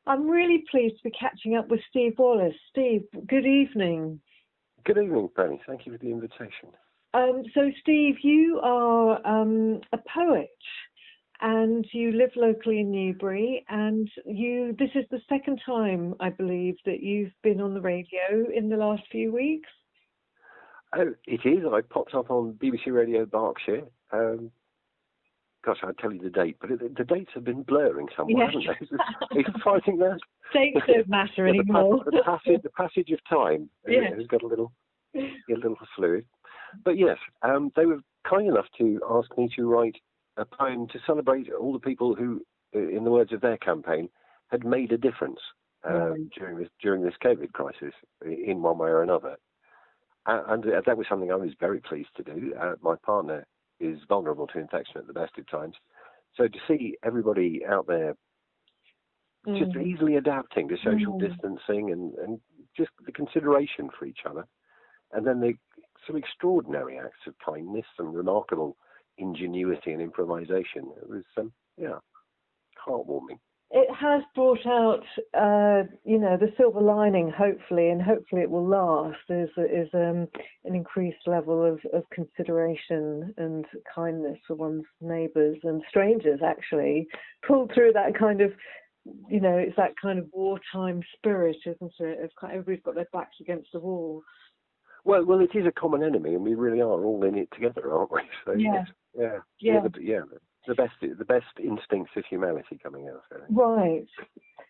I'm really pleased to be catching up with Steve Wallis. Steve, good evening. Good evening, Penny. Thank you for the invitation. So, Steve, you are a poet, and you live locally in Newbury, and this is the second time, I believe, that you've been on the radio in the last few weeks. Oh, it is. I popped up on BBC Radio Berkshire. Gosh, I'd tell you the date, but the dates have been blurring somewhat, haven't they? Are you fighting that? Dates don't matter anymore. The passage of time has got a little fluid. But yes, they were kind enough to ask me to write a poem to celebrate all the people who, in the words of their campaign, had made a difference during this COVID crisis in one way or another. And that was something I was very pleased to do. My partner is vulnerable to infection at the best of times. So to see everybody out there just easily adapting to social distancing and just the consideration for each other, and then some extraordinary acts of kindness, some remarkable ingenuity and improvisation. It was, heartwarming. It has brought out, the silver lining, hopefully, and hopefully it will last, is an increased level of consideration and kindness for one's neighbours and strangers, actually. Pulled through that kind of, it's that kind of wartime spirit, isn't it? Everybody's got their backs against the wall. Well, it is a common enemy, and we really are all in it together, aren't we? So, the best instincts of humanity coming out. Right,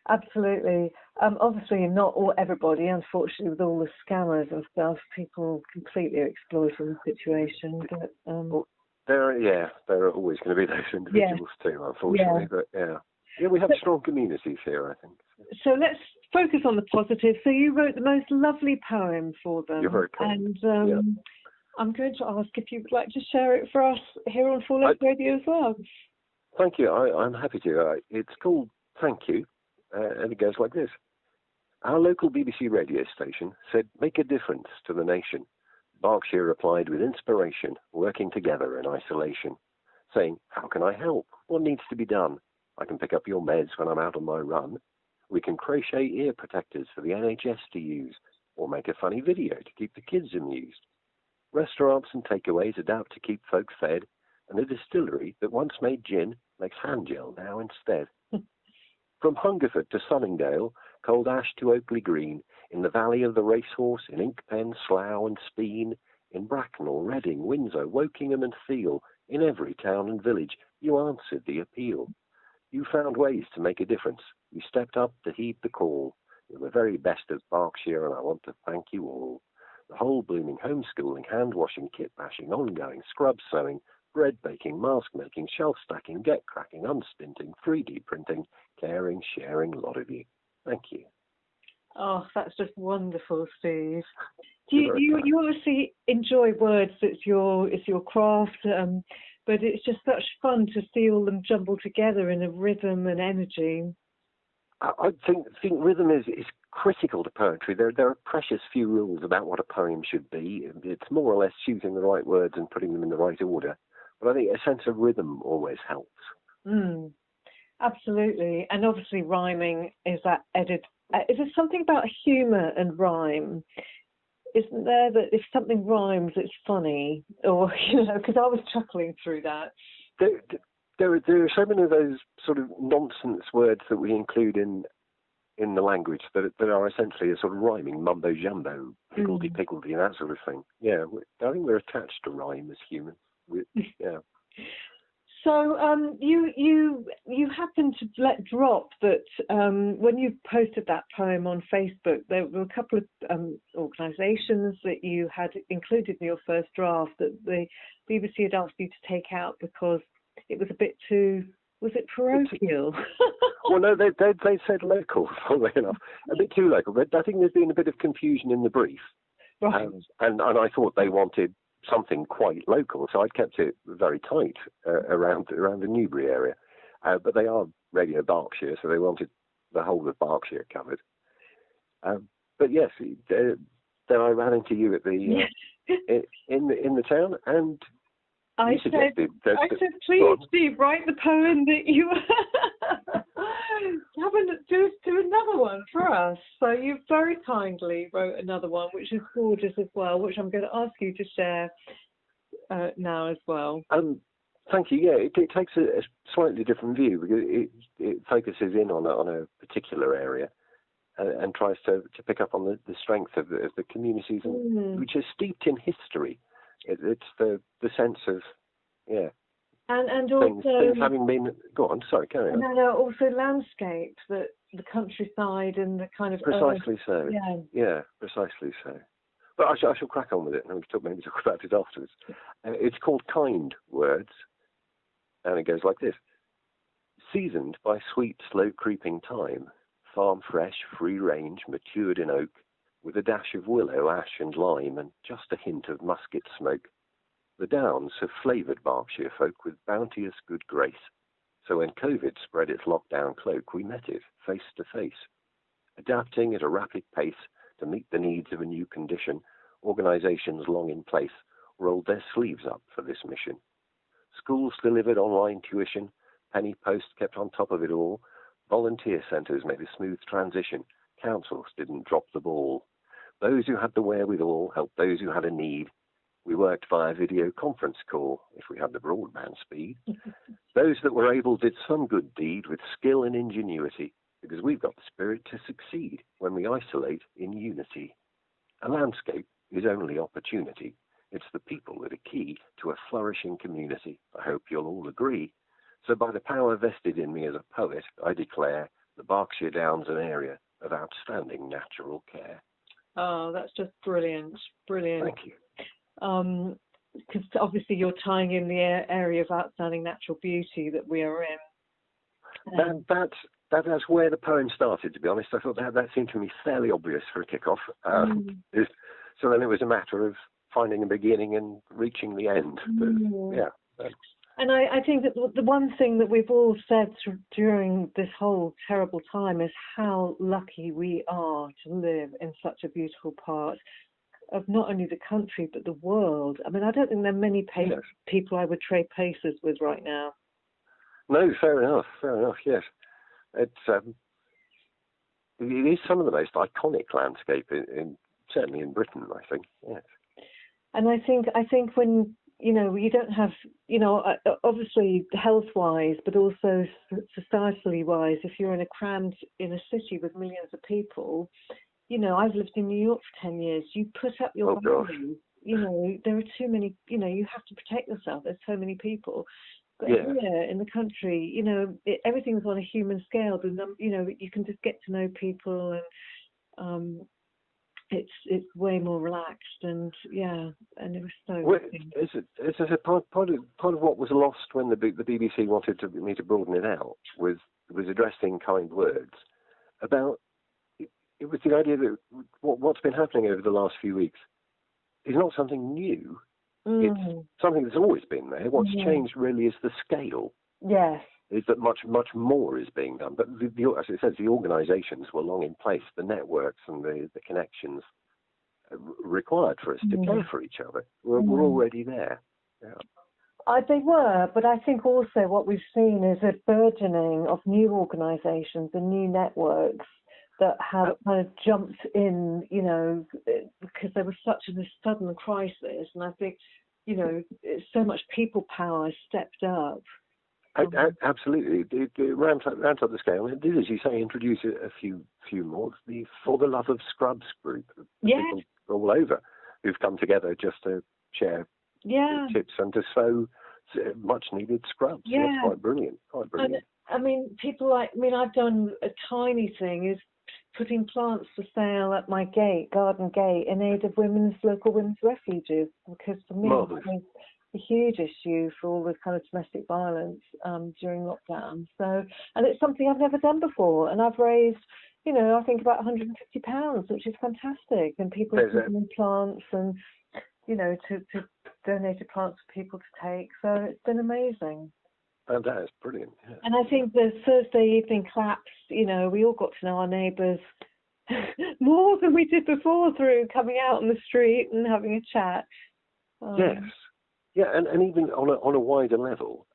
absolutely. Obviously, not everybody. Unfortunately, with all the scammers and stuff, people completely are exploiting the situation. But there are always going to be those individuals too, unfortunately. Yeah. But we have strong communities here, I think. So let's focus on the positive. So you wrote the most lovely poem for them. You're very kind. And I'm going to ask if you would like to share it for us here on Four Legs Radio as well. Thank you. I'm happy to. It's called Thank You, and it goes like this. Our local BBC radio station said, "Make a difference to the nation." Berkshire replied with inspiration, working together in isolation, saying, "How can I help? What needs to be done? I can pick up your meds when I'm out on my run. We can crochet ear protectors for the NHS to use, or make a funny video to keep the kids amused. Restaurants and takeaways adapt to keep folk fed, and a distillery that once made gin makes hand gel now instead. From Hungerford to Sunningdale, Cold Ash to Oakley Green, in the valley of the Racehorse, in Inkpen, Slough and Speen, in Bracknell, Reading, Windsor, Wokingham and Theale, in every town and village, you answered the appeal. You found ways to make a difference. You stepped up to heed the call. You're the very best of Berkshire, and I want to thank you all. The whole blooming homeschooling, hand-washing, kit-bashing, ongoing, scrub sewing, bread baking, mask making, shelf stacking, get cracking, unstinting, 3D printing, caring, sharing, lot of you. Thank you. Oh, that's just wonderful, Steve. You obviously enjoy words. It's your craft, but it's just such fun to see all them jumbled together in a rhythm and energy. I think rhythm is critical to poetry. There are precious few rules about what a poem should be. It's more or less choosing the right words and putting them in the right order. But I think a sense of rhythm always helps. Absolutely. And obviously rhyming is that is there something about humour and rhyme? Isn't there that if something rhymes, it's funny? Or, because I was chuckling through that. There are so many of those sort of nonsense words that we include in the language that are essentially a sort of rhyming mumbo-jumbo, higgledy-piggledy, that sort of thing. Yeah, I think we're attached to rhyme as humans. So you happened to let drop that when you posted that poem on Facebook, there were a couple of organisations that you had included in your first draft that the BBC had asked you to take out because it was a bit too, was it parochial? Well, no, they said local, funnily enough, a bit too local. But I think there's been a bit of confusion in the brief, right. And I thought they wanted something quite local, so I'd kept it very tight around the Newbury area. But they are Radio Berkshire, so they wanted the whole of Berkshire covered. But yes, then I ran into you at the in the town, and I said, please, Steve, write the poem that you. do another one for us. So you very kindly wrote another one, which is gorgeous as well, which I'm going to ask you to share now as well. Thank you. Yeah, it takes a slightly different view because it focuses in on a particular area and tries to pick up on the strength of the communities, which are steeped in history. It's the sense of and also things having been. Go on, sorry, carry on. No, also landscape, the countryside and the kind of precisely so. Yeah, precisely so. But I shall crack on with it, and we can maybe talk about it afterwards. It's called Kind Words, and it goes like this: seasoned by sweet, slow creeping time, farm fresh, free range, matured in oak, with a dash of willow, ash, and lime, and just a hint of musket smoke. The Downs have flavoured Berkshire folk with bounteous good grace. So when COVID spread its lockdown cloak, we met it face to face. Adapting at a rapid pace to meet the needs of a new condition, organisations long in place rolled their sleeves up for this mission. Schools delivered online tuition, penny post kept on top of it all, volunteer centres made a smooth transition, councils didn't drop the ball. Those who had the wherewithal helped those who had a need. We worked via video conference call, if we had the broadband speed. Those that were able did some good deed with skill and ingenuity, because we've got the spirit to succeed when we isolate in unity. A landscape is only opportunity. It's the people that are key to a flourishing community. I hope you'll all agree. So by the power vested in me as a poet, I declare the Berkshire Downs an area of outstanding natural care. Oh, that's just brilliant. Brilliant. Thank you. Because obviously you're tying in the area of outstanding natural beauty that we are in. That's where the poem started, to be honest. I thought that seemed to me fairly obvious for a kick-off. So then it was a matter of finding a beginning and reaching the end. And I think that the one thing that we've all said during this whole terrible time is how lucky we are to live in such a beautiful part of not only the country but the world. I mean, I don't think there are many people I would trade places with right now. No, fair enough. Yes, it is some of the most iconic landscape certainly in Britain, I think. Yes. And I think when you don't have, obviously health-wise, but also societally-wise, if you're crammed in a city with millions of people. I've lived in New York for 10 years. You put up your values. There are too many, you have to protect yourself. There's so many people. But here in the country, everything's on a human scale. You can just get to know people and it's way more relaxed and it was so. Well, it's part of what was lost when the BBC wanted me to broaden it out was addressing Kind Words about. It was the idea that what's been happening over the last few weeks is not something new. It's something that's always been there. What's changed really is the scale. Yes. Is that much more is being done. But as it says, the organisations were long in place, the networks and the connections required for us to care for each other were already there. Yeah. They were, but I think also what we've seen is a burgeoning of new organisations and new networks that have kind of jumped in, because there was such a sudden crisis, and I think, so much people power stepped up. Absolutely, it ramped up the scale. It did, as you say, introduce a few more. The For the Love of Scrubs group, people all over who've come together just to share tips and to sow much needed scrubs. Yeah, that's quite brilliant. And, I mean, I've done a tiny thing is putting plants for sale at my garden gate, in aid of local women's refuges, because for me it was a huge issue for all the kind of domestic violence during lockdown. So, and it's something I've never done before, and I've raised, I think about £150, which is fantastic, and people are giving plants and, to donated plants for people to take. So it's been amazing. And that is brilliant. Yeah. And I think the Thursday evening claps, we all got to know our neighbours more than we did before through coming out on the street and having a chat. Yes. Yeah, and even on a wider level,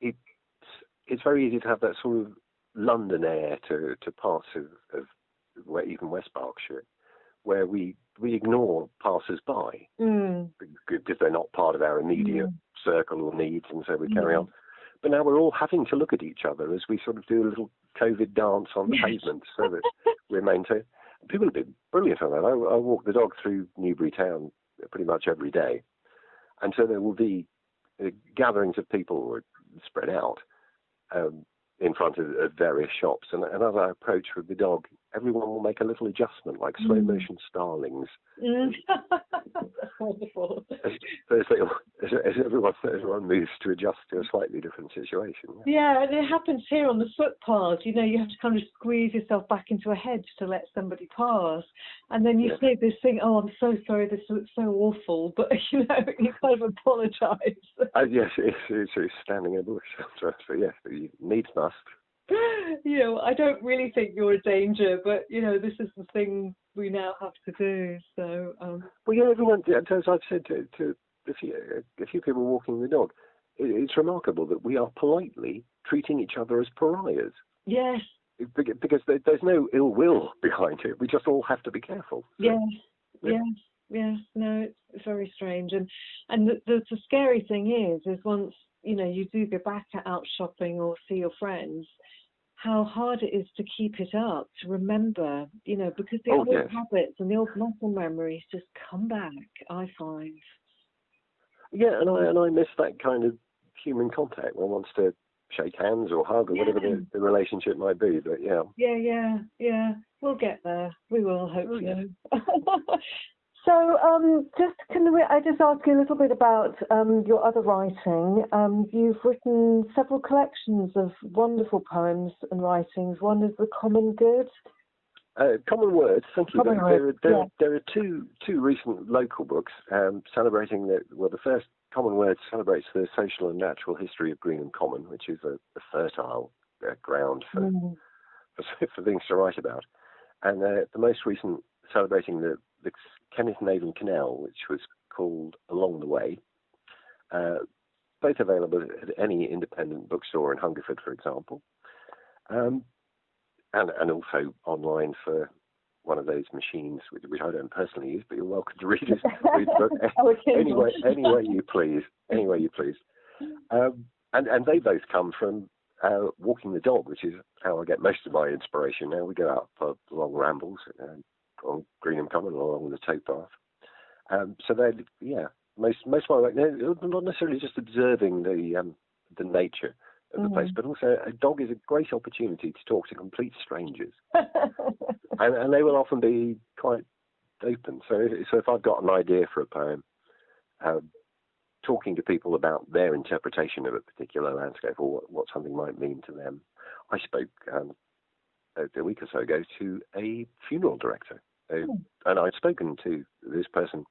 it's very easy to have that sort of London air to parts of even West Berkshire, where we ignore passers-by because they're not part of our immediate circle or needs, and so we carry on. But now we're all having to look at each other as we sort of do a little COVID dance on the pavement so that we're maintained. People have been brilliant on that. I walk the dog through Newbury Town pretty much every day. And so there will be gatherings of people spread out in front of various shops. And as I approach with the dog, everyone will make a little adjustment, like slow motion starlings. That's wonderful. As everyone moves to adjust to a slightly different situation. Yeah, and it happens here on the footpath. You know, you have to kind of squeeze yourself back into a hedge to let somebody pass. And then you say this thing, oh, I'm so sorry, this looks so awful. But, you know, you kind of apologise. Yes, it's standing in a bush. So yes, you needs must. You know, I don't really think you're a danger, but, you know, this is the thing we now have to do. So, well, yeah, everyone, as I've said to a few people walking the dog, it's remarkable that we are politely treating each other as pariahs. Yes. Because there's no ill will behind it. We just all have to be careful. So, yes. No, it's very strange. And the scary thing is once, you know, you do go back out shopping or see your friends, how hard it is to keep it up, to remember, you know, because the old habits and the old muscle memories just come back, I find. Yeah, and I miss that kind of human contact. One wants to shake hands or hug or whatever the relationship might be, but yeah. Yeah. We'll get there. We will, hopefully. So, I just ask you a little bit about your other writing? You've written several collections of wonderful poems and writings. One is The Common Good. Common Words, thank you. There are two recent local books celebrating the first, Common Words, celebrates the social and natural history of Greenham Common, which is a fertile ground for things to write about. And the most recent, celebrating the Kenneth and Avon Canal, which was called Along the Way, both available at any independent bookstore in Hungerford, for example, and also online for one of those machines, which I don't personally use, but you're welcome to read the book any way you please. And they both come from walking the dog, which is how I get most of my inspiration. Now we go out for long rambles on Greenham Common along the towpath. So they're most of my work, not necessarily just observing the nature of the place, but also a dog is a great opportunity to talk to complete strangers, and they will often be quite open. So if I've got an idea for a poem, talking to people about their interpretation of a particular landscape or what something might mean to them. I spoke a week or so ago to a funeral director, and I'd spoken to this person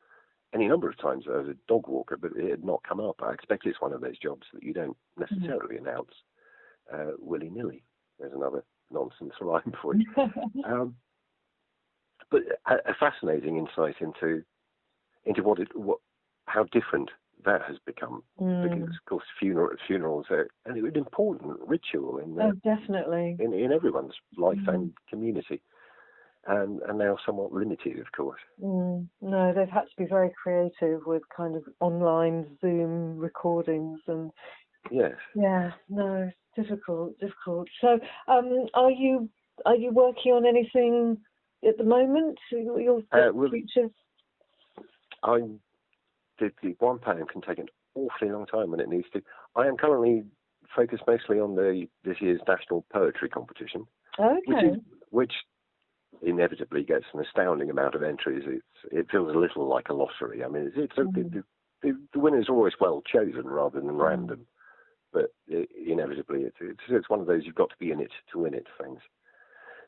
any number of times as a dog walker, but it had not come up. I expect it's one of those jobs that you don't necessarily announce willy-nilly. There's another nonsense rhyme for you. But a fascinating insight into how different that has become, because of course funerals are an important ritual in definitely in everyone's life and community, and now somewhat limited, of course. No, they've had to be very creative with kind of online Zoom recordings and it's difficult. So are you working on anything at the moment? Your features? The one poem can take an awfully long time when it needs to. I am currently focused mostly on this year's National Poetry Competition, which inevitably gets an astounding amount of entries. It feels a little like a lottery. I mean, the winner is always well chosen rather than random, but inevitably it's one of those you've got to be in it to win it things.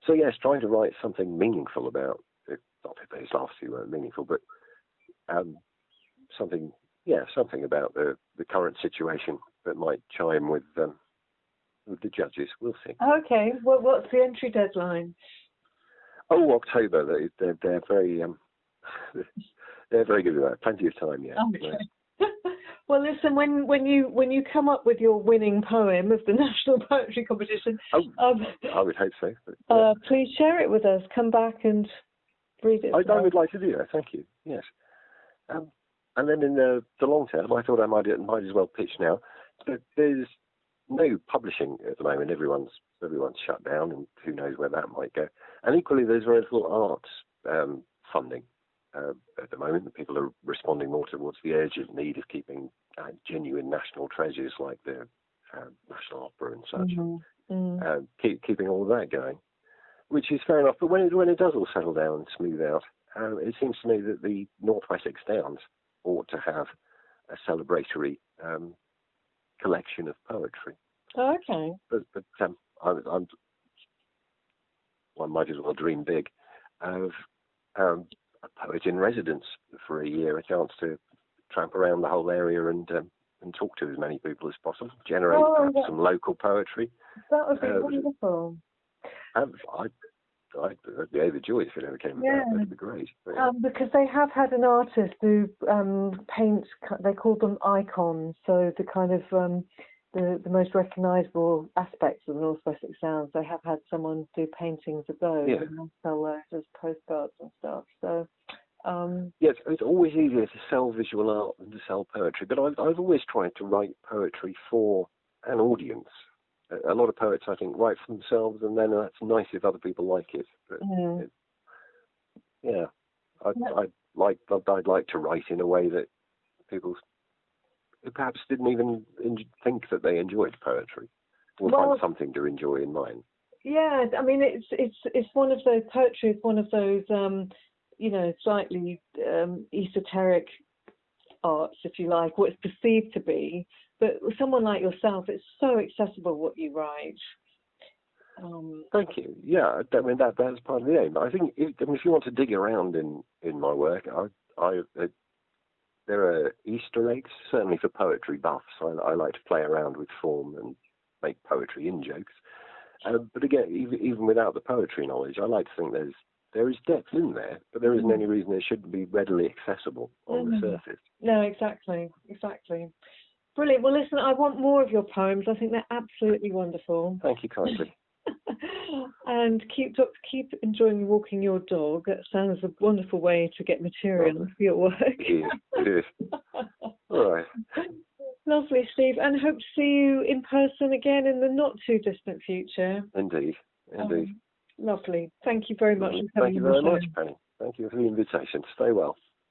So yes, trying to write something meaningful about, not that those last two weren't meaningful, but something about the current situation that might chime with the judges. We'll see. Okay, well, what's the entry deadline? Oh, October. They're very they're very good with that. Plenty of time yet. Okay. Well, listen, when you come up with your winning poem of the National Poetry Competition, I would hope so. But, please share it with us. Come back and read it. I would like to do that. Thank you. Yes. And then in the long term, I thought I might as well pitch now. But there's no publishing at the moment. Everyone's shut down, and who knows where that might go. And equally, there's very little arts funding at the moment. The people are responding more towards the urgent need of keeping genuine national treasures like the National Opera and such, keeping all of that going, which is fair enough. But when it does all settle down and smooth out, it seems to me that the North Wessex Downs ought to have a celebratory collection of poetry. Oh, okay. But one might as well dream big of a poet in residence for a year, a chance to tramp around the whole area and talk to as many people as possible, generate perhaps some local poetry. That would be wonderful. I'd be overjoyed if it ever came about. That'd be great. Because they have had an artist who paints. They call them icons. So the kind of the most recognisable aspects of the North Wessex Downs, they have had someone do paintings of those and sell those as postcards and stuff. So. Yes, it's always easier to sell visual art than to sell poetry. But I've always tried to write poetry for an audience. A lot of poets, I think, write for themselves, and then that's nice if other people like it. But I'd like to write in a way that people who perhaps didn't even think that they enjoyed poetry will find something to enjoy in mine. Yeah, I mean, it's one of those poetry. It's one of those slightly esoteric arts, if you like, what it's perceived to be. But with someone like yourself, it's so accessible what you write. Thank you. Yeah, I mean that's part of the aim. I think if you want to dig around in my work, there are Easter eggs, certainly for poetry buffs. I like to play around with form and make poetry in jokes. But again, even without the poetry knowledge, I like to think there is depth in there, but there isn't any reason it shouldn't be readily accessible on the surface. No, exactly. Brilliant. Well, listen, I want more of your poems. I think they're absolutely wonderful. Thank you kindly. And keep enjoying walking your dog. That sounds a wonderful way to get material for your work. It is. All right. Lovely, Steve. And hope to see you in person again in the not too distant future. Indeed. Lovely. Thank you very much. Thank you very much, Penny. Thank you for the invitation. Stay well.